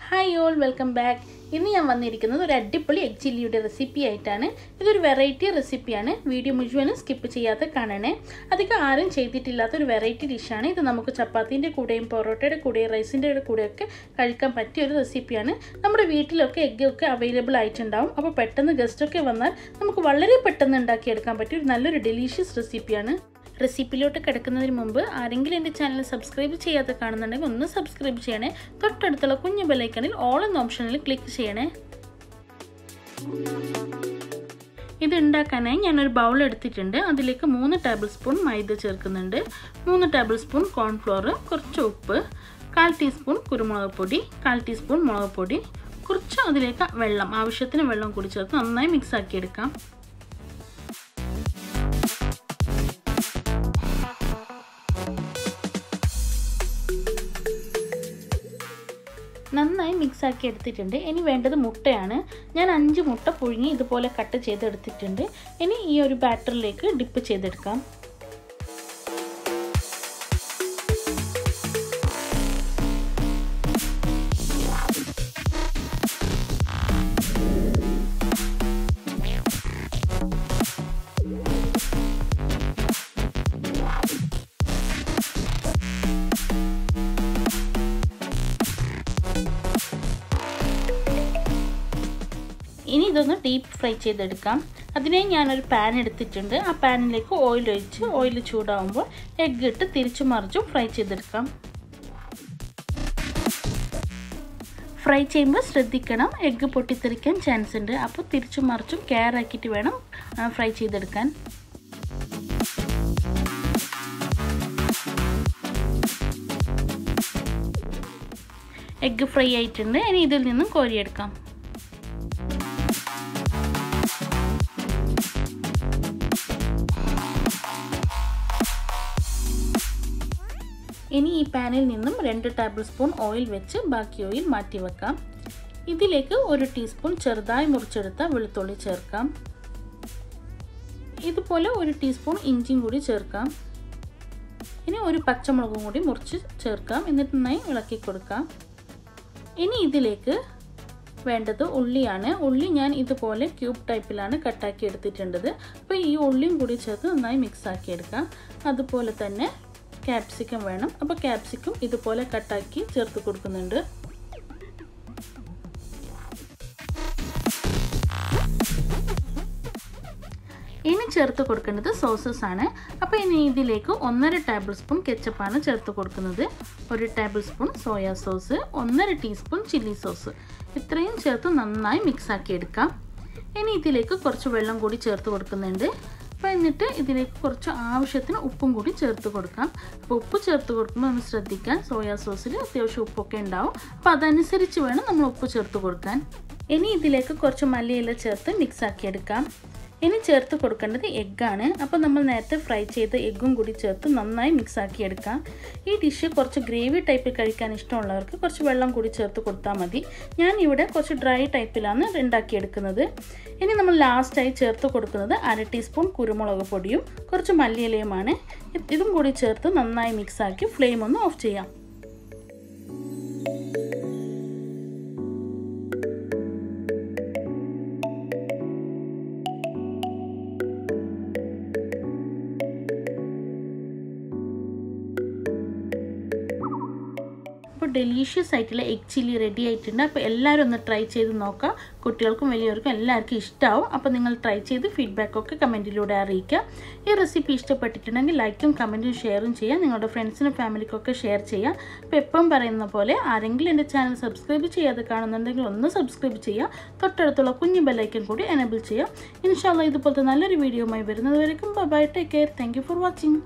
Hi all, welcome back. ഇന്ന് ഞാൻ വന്നിരിക്കുന്നത് ഒരു അടിപൊളി എഗ് ചില്ലിയുടെ റെസിപ്പി ആയിട്ടാണ്. ഇതൊരു വെറൈറ്റി റെസിപ്പിയാണ്. വീഡിയോ മുഴുവനും സ്കിപ്പ് ചെയ്യാതെ കാണണേ. അധികം ആരും ചെയ്തിട്ടില്ലാത്ത ഒരു വെറൈറ്റി ഡിഷാണ്. ഇത് നമുക്ക് ചപ്പാത്തിൻ്റെ കൂടെയും പൊറോട്ടയുടെ കൂടെയും റൈസിൻ്റെ കൂടെയൊക്കെ കഴിക്കാൻ പറ്റിയ ഒരു റെസിപ്പിയാണ്. നമ്മുടെ വീട്ടിലൊക്കെ എഗ്ഗൊക്കെ അവൈലബിൾ ആയിട്ടുണ്ടാവും. അപ്പോൾ പെട്ടെന്ന് ഗസ്റ്റൊക്കെ വന്നാൽ നമുക്ക് വളരെ പെട്ടെന്ന് ഉണ്ടാക്കിയെടുക്കാൻ പറ്റിയ ഒരു നല്ലൊരു ഡെലീഷ്യസ് റെസിപ്പിയാണ്. റെസിപ്പിയിലോട്ട് കിടക്കുന്നതിന് മുമ്പ് ആരെങ്കിലും എൻ്റെ ചാനൽ സബ്സ്ക്രൈബ് ചെയ്യാതെ കാണുന്നുണ്ടെങ്കിൽ ഒന്ന് സബ്സ്ക്രൈബ് ചെയ്യണേ. തൊട്ടടുത്തുള്ള കുഞ്ഞു ബെല്ലൈക്കണിൽ ഓൾ എന്ന ഓപ്ഷനിൽ ക്ലിക്ക് ചെയ്യണേ. ഇത് ഉണ്ടാക്കാനായി ഞാനൊരു ബൗൾ എടുത്തിട്ടുണ്ട്. അതിലേക്ക് 3 ടേബിൾ സ്പൂൺ മൈദ ചേർക്കുന്നുണ്ട്, 3 ടേബിൾ സ്പൂൺ കോൺഫ്ലോർ, കുറച്ച് ഉപ്പ്, 1/4 ടീസ്പൂൺ കുരുമുളക് പൊടി, 1/4 ടീസ്പൂൺ മുളക് പൊടി, കുറച്ച് അതിലേക്ക് വെള്ളം, ആവശ്യത്തിന് വെള്ളം കൂടി ചേർത്ത് നന്നായി മിക്സ് ആക്കിയെടുക്കാം. നന്നായി മിക്സ് ആക്കി എടുത്തിട്ടുണ്ട്. ഇനി വേണ്ടത് മുട്ടയാണ്. ഞാൻ 5 മുട്ട പുഴുങ്ങി ഇതുപോലെ കട്ട് ചെയ്തെടുത്തിട്ടുണ്ട്. ഇനി ഈ ഒരു ബാറ്ററിലേക്ക് ഡിപ്പ് ചെയ്തെടുക്കാം. ഇനി ഇതൊന്ന് ഡീപ്പ് ഫ്രൈ ചെയ്തെടുക്കാം. അതിനായി ഞാനൊരു പാൻ എടുത്തിട്ടുണ്ട്. ആ പാനിലേക്ക് ഓയിൽ ഒഴിച്ച് ഓയിൽ ചൂടാവുമ്പോൾ എഗ്ഗ് ഇട്ട് തിരിച്ചും മറിച്ചും ഫ്രൈ ചെയ്തെടുക്കാം. ഫ്രൈ ചെയ്യുമ്പോൾ ശ്രദ്ധിക്കണം, എഗ്ഗ് പൊട്ടിത്തെറിക്കാൻ ചാൻസ് ഉണ്ട്. അപ്പോൾ തിരിച്ചും മറിച്ചും കെയർ ആക്കിയിട്ട് വേണം ഫ്രൈ ചെയ്തെടുക്കാൻ. എഗ്ഗ് ഫ്രൈ ആയിട്ടുണ്ട്. ഇനി ഇതിൽ നിന്നും കോരിയെടുക്കാം. ഇനി ഈ പാനിൽ നിന്നും 2 ടേബിൾ സ്പൂൺ ഓയിൽ വെച്ച് ബാക്കി ഓയിൽ മാറ്റി വെക്കാം. ഇതിലേക്ക് 1 ടീസ്പൂൺ ചെറുതായി മുറിച്ചെടുത്ത വെളുത്തുള്ളി ചേർക്കാം. ഇതുപോലെ 1 ടീസ്പൂൺ ഇഞ്ചിയും കൂടി ചേർക്കാം. ഇനി 1 പച്ചമുളകും കൂടി മുറിച്ച് ചേർക്കാം. എന്നിട്ട് നന്നായി ഇളക്കി കൊടുക്കാം. ഇനി ഇതിലേക്ക് വേണ്ടത് ഉള്ളിയാണ്. ഉള്ളി ഞാൻ ഇതുപോലെ ക്യൂബ് ടൈപ്പിലാണ് കട്ടാക്കി എടുത്തിട്ടുള്ളത്. അപ്പോൾ ഈ ഉള്ളിയും കൂടി ചേർത്ത് നന്നായി മിക്സ് ആക്കി എടുക്കാം. അതുപോലെ തന്നെ ക്യാപ്സിക്കം വേണം. അപ്പോൾ ക്യാപ്സിക്കം ഇതുപോലെ കട്ടാക്കി ചേർത്ത് കൊടുക്കുന്നുണ്ട്. ഇനി ചേർത്ത് കൊടുക്കേണ്ടത് സോസസ് ആണ്. അപ്പോൾ ഇനി ഇതിലേക്ക് 1.5 ടേബിൾ സ്പൂൺ കെച്ചപ്പാണ് ചേർത്ത് കൊടുക്കുന്നത്, 1 table spoon soya sauce, 1.5 teaspoon chilli sauce. ഇത്രയും ചേർത്ത് നന്നായി മിക്സ് ആക്കി എടുക്കാം. ഇനി ഇതിലേക്ക് കുറച്ച് വെള്ളം കൂടി ചേർത്ത് കൊടുക്കുന്നുണ്ട്. അപ്പോൾ എന്നിട്ട് ഇതിലേക്ക് കുറച്ച് ആവശ്യത്തിന് ഉപ്പും കൂടി ചേർത്ത് കൊടുക്കാം. അപ്പോൾ ഉപ്പ് ചേർത്ത് കൊടുക്കുമ്പോൾ ഒന്ന് ശ്രദ്ധിക്കാൻ, സോയാ സോസിൽ അത്യാവശ്യം ഉപ്പൊക്കെ ഉണ്ടാവും. അപ്പോൾ അതനുസരിച്ച് വേണം നമ്മൾ ഉപ്പ് ചേർത്ത് കൊടുക്കാൻ. ഇനി ഇതിലേക്ക് കുറച്ച് മല്ലിയില ചേർത്ത് മിക്സ് ആക്കിയെടുക്കാം. ഇനി ചേർത്ത് കൊടുക്കേണ്ടത് എഗ്ഗാണ്. അപ്പോൾ നമ്മൾ നേരത്തെ ഫ്രൈ ചെയ്ത എഗ്ഗും കൂടി ചേർത്ത് നന്നായി മിക്സ് ആക്കിയെടുക്കാം. ഈ ഡിഷ് കുറച്ച് ഗ്രേവി ടൈപ്പിൽ കഴിക്കാൻ ഇഷ്ടമുള്ളവർക്ക് കുറച്ച് വെള്ളം കൂടി ചേർത്ത് കൊടുത്താൽ മതി. ഞാൻ ഇവിടെ കുറച്ച് ഡ്രൈ ടൈപ്പിലാണ് ഉണ്ടാക്കിയെടുക്കുന്നത്. ഇനി നമ്മൾ ലാസ്റ്റായി ചേർത്ത് കൊടുക്കുന്നത് 1/2 ടീസ്പൂൺ കുരുമുളക് പൊടിയും കുറച്ച് മല്ലിയിലയുമാണ്. ഇതും കൂടി ചേർത്ത് നന്നായി മിക്സ് ആക്കി ഫ്ലെയിം ഒന്ന് ഓഫ് ചെയ്യാം. അപ്പോൾ ഡെലീഷ്യസ് ആയിട്ടുള്ള എഗ് ചില്ലി റെഡി ആയിട്ടുണ്ട്. അപ്പോൾ എല്ലാവരും ഒന്ന് ട്രൈ ചെയ്ത് നോക്കുക. കുട്ടികൾക്കും വലിയവർക്കും എല്ലാവർക്കും ഇഷ്ടമാവും. അപ്പോൾ നിങ്ങൾ ട്രൈ ചെയ്ത് ഫീഡ്ബാക്കൊക്കെ കമൻറ്റിലൂടെ അറിയിക്കുക. ഈ റെസിപ്പി ഇഷ്ടപ്പെട്ടിട്ടുണ്ടെങ്കിൽ ലൈക്കും കമൻറ്റും ഷെയറും ചെയ്യുക. നിങ്ങളുടെ ഫ്രണ്ട്സിനും ഫാമിലിക്കൊക്കെ ഷെയർ ചെയ്യുക. അപ്പോൾ എപ്പം പറയുന്ന പോലെ ആരെങ്കിലും എൻ്റെ ചാനൽ സബ്സ്ക്രൈബ് ചെയ്യാതെ കാണുന്നുണ്ടെങ്കിൽ ഒന്ന് സബ്സ്ക്രൈബ് ചെയ്യുക. തൊട്ടടുത്തുള്ള കുഞ്ഞു ബെല്ലൈക്കൺ കൂടി എനേബിൾ ചെയ്യുക. ഇൻഷാ അല്ലാഹ് ഇതുപോലത്തെ നല്ലൊരു വീഡിയോയുമായി വരുന്നത് വരയ്ക്കും bye, take care, thank you for watching.